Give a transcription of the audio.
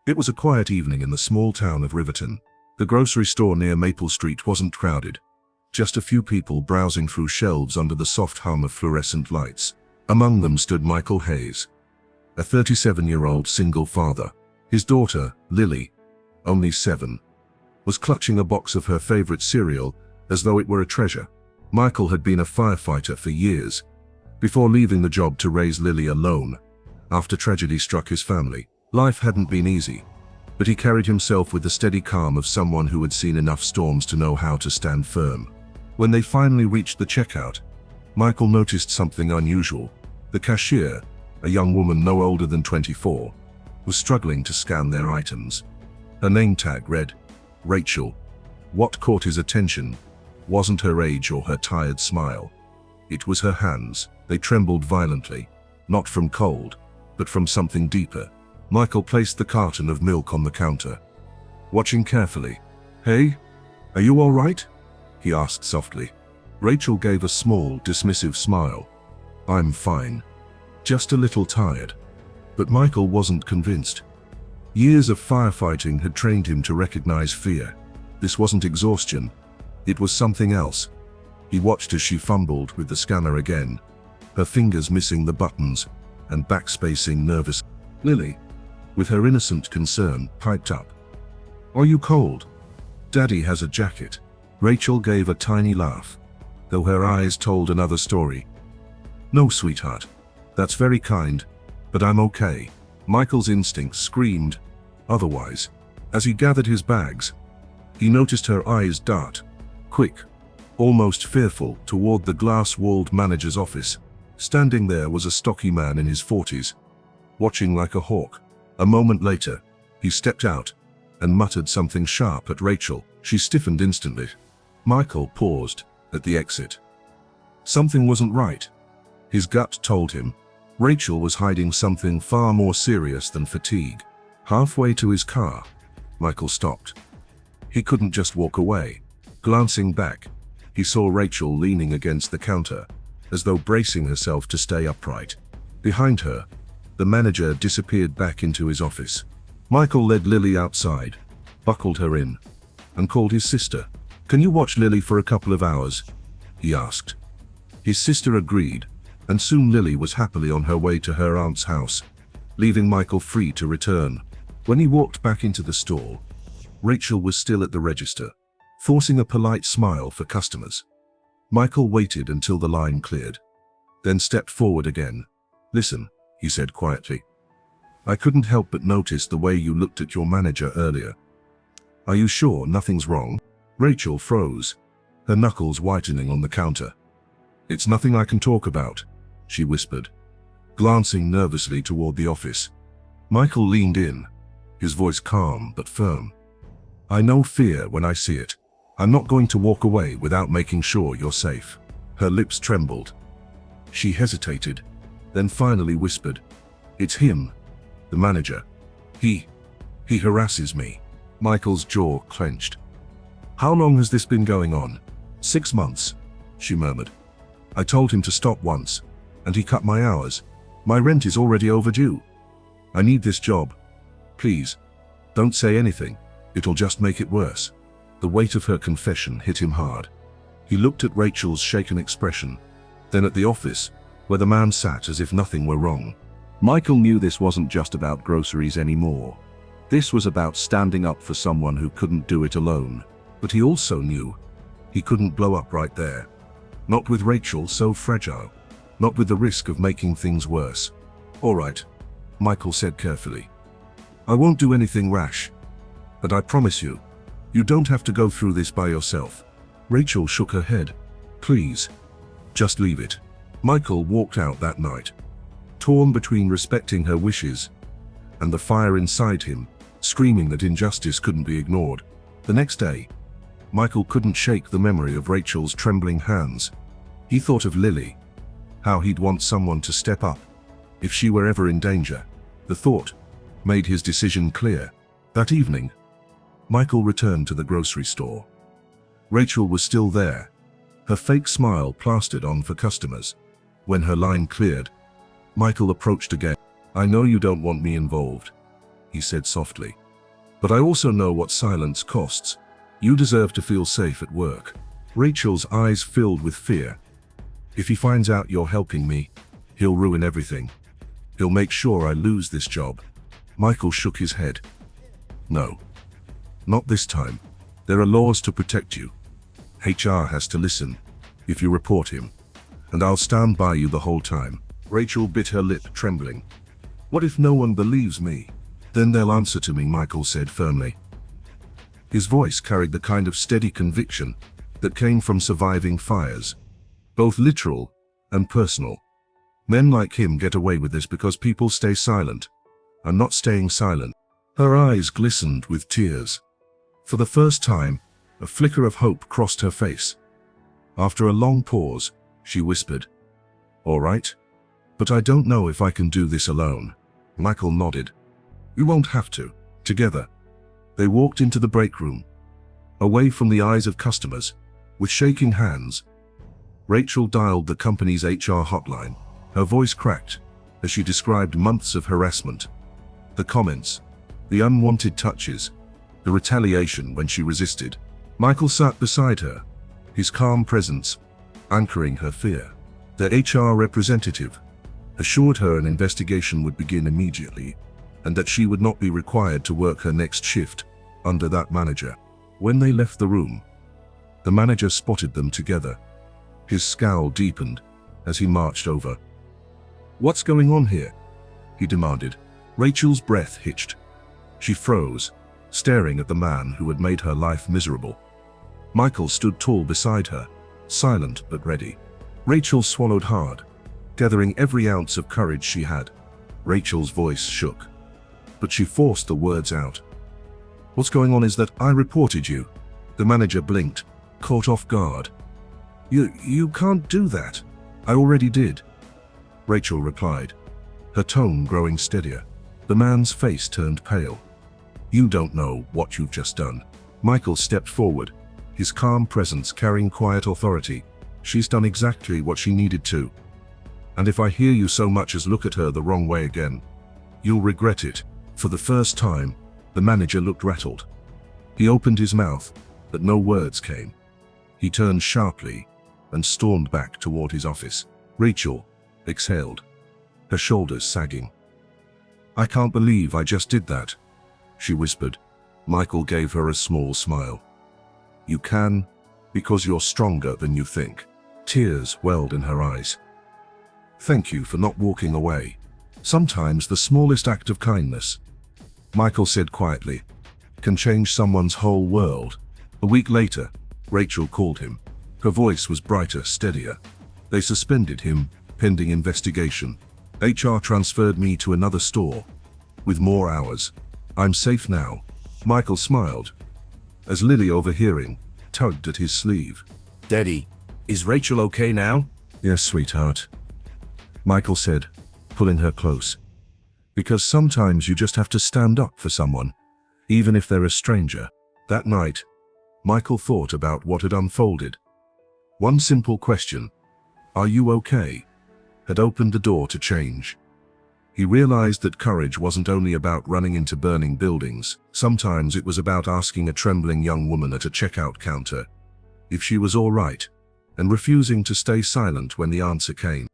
It was a quiet evening in the small town of Riverton. The grocery store near Maple Street wasn't crowded. Just a few people browsing through shelves under the soft hum of fluorescent lights. Among them stood Michael Hayes, a 37-year-old single father. His daughter, Lily, only 7, was clutching a box of her favorite cereal as though it were a treasure. Michael had been a firefighter for years, before leaving the job to raise Lily alone after tragedy struck his family. Life hadn't been easy, but he carried himself with the steady calm of someone who had seen enough storms to know how to stand firm. When they finally reached the checkout, Michael noticed something unusual. The cashier, a young woman no older than 24, was struggling to scan their items. Her name tag read, Rachel. What caught his attention wasn't her age or her tired smile. It was her hands. They trembled violently, not from cold, but from something deeper. Michael placed the carton of milk on the counter, watching carefully. "Hey, are you all right?" he asked softly. Rachel gave a small, dismissive smile. "I'm fine. Just a little tired." But Michael wasn't convinced. Years of firefighting had trained him to recognize fear. This wasn't exhaustion. It was something else. He watched as she fumbled with the scanner again, her fingers missing the buttons and backspacing nervously. Lily, with her innocent concern, piped up, "Are you cold? Daddy has a jacket." Rachel gave a tiny laugh, though her eyes told another story. "No, sweetheart. That's very kind, but I'm okay." Michael's instincts screamed otherwise. As he gathered his bags, he noticed her eyes dart, quick, almost fearful, toward the glass-walled manager's office. Standing there was a stocky man in his 40s, watching like a hawk. A moment later, he stepped out and muttered something sharp at Rachel. She stiffened instantly. Michael paused at the exit. Something wasn't right. His gut told him Rachel was hiding something far more serious than fatigue. Halfway to his car, Michael stopped. He couldn't just walk away. Glancing back, he saw Rachel leaning against the counter, as though bracing herself to stay upright. Behind her, the manager disappeared back into his office. Michael led Lily outside, buckled her in, and called his sister. "Can you watch Lily for a couple of hours?" he asked. His sister agreed, and soon Lily was happily on her way to her aunt's house, leaving Michael free to return. When he walked back into the store, Rachel was still at the register, forcing a polite smile for customers. Michael waited until the line cleared, then stepped forward again. "Listen," he said quietly. "I couldn't help but notice the way you looked at your manager earlier. Are you sure nothing's wrong?" Rachel froze, her knuckles whitening on the counter. "It's nothing I can talk about," she whispered, glancing nervously toward the office. Michael leaned in, his voice calm but firm. "I know fear when I see it. I'm not going to walk away without making sure you're safe." Her lips trembled. She hesitated, then finally whispered, "It's him, the manager. He harasses me." Michael's jaw clenched. "How long has this been going on?" "6 months, she murmured. "I told him to stop once, and he cut my hours. My rent is already overdue. I need this job. Please, don't say anything. It'll just make it worse." The weight of her confession hit him hard. He looked at Rachel's shaken expression, then at the office, where the man sat as if nothing were wrong. Michael knew this wasn't just about groceries anymore. This was about standing up for someone who couldn't do it alone. But he also knew he couldn't blow up right there. Not with Rachel so fragile. Not with the risk of making things worse. "All right," Michael said carefully. "I won't do anything rash. But I promise you, you don't have to go through this by yourself." Rachel shook her head. "Please, just leave it." Michael walked out that night, torn between respecting her wishes and the fire inside him, screaming that injustice couldn't be ignored. The next day, Michael couldn't shake the memory of Rachel's trembling hands. He thought of Lily, how he'd want someone to step up if she were ever in danger. The thought made his decision clear. That evening, Michael returned to the grocery store. Rachel was still there, her fake smile plastered on for customers. When her line cleared, Michael approached again. "I know you don't want me involved," he said softly. But I also know what silence costs. You deserve to feel safe at work. Rachel's eyes filled with fear. If he finds out you're helping me, he'll ruin everything. He'll make sure I lose this job. Michael shook his head. No. Not this time. There are laws to protect you. HR has to listen if you report him. And I'll stand by you the whole time. Rachel bit her lip, trembling. What if no one believes me? Then they'll answer to me, Michael said firmly. His voice carried the kind of steady conviction that came from surviving fires, both literal and personal. Men like him get away with this because people stay silent. I'm not staying silent. Her eyes glistened with tears. For the first time, a flicker of hope crossed her face. After a long pause, she whispered, "All right, but I don't know if I can do this alone." Michael nodded. "You won't have to." Together, they walked into the break room, away from the eyes of customers, with shaking hands. Rachel dialed the company's HR hotline. Her voice cracked as she described months of harassment. The comments, the unwanted touches, the retaliation when she resisted. Michael sat beside her, his calm presence anchoring her fear. The HR representative assured her an investigation would begin immediately, and that she would not be required to work her next shift under that manager. When they left the room, the manager spotted them together. His scowl deepened as he marched over. "What's going on here?" he demanded. Rachel's breath hitched. She froze, staring at the man who had made her life miserable. Michael stood tall beside her, silent but ready. Rachel swallowed hard, gathering every ounce of courage she had. Rachel's voice shook, but she forced the words out. "What's going on is that I reported you." The manager blinked, caught off guard. You can't do that." "I already did," Rachel replied, her tone growing steadier. The man's face turned pale. "You don't know what you've just done." Michael stepped forward, his calm presence carrying quiet authority. "She's done exactly what she needed to. And if I hear you so much as look at her the wrong way again, you'll regret it." For the first time, the manager looked rattled. He opened his mouth, but no words came. He turned sharply and stormed back toward his office. Rachel exhaled, her shoulders sagging. "I can't believe I just did that," she whispered. Michael gave her a small smile. "You can, because you're stronger than you think." Tears welled in her eyes. "Thank you for not walking away. Sometimes the smallest act of kindness," Michael said quietly, "can change someone's whole world." A week later, Rachel called him. Her voice was brighter, steadier. "They suspended him, pending investigation. HR transferred me to another store, with more hours. I'm safe now." Michael smiled, as Lily, overhearing, tugged at his sleeve. "Daddy, is Rachel okay now?" "Yes, sweetheart," Michael said, pulling her close. "Because sometimes you just have to stand up for someone, even if they're a stranger." That night, Michael thought about what had unfolded. One simple question, "Are you okay?" had opened the door to change. He realized that courage wasn't only about running into burning buildings. Sometimes it was about asking a trembling young woman at a checkout counter if she was all right, and refusing to stay silent when the answer came.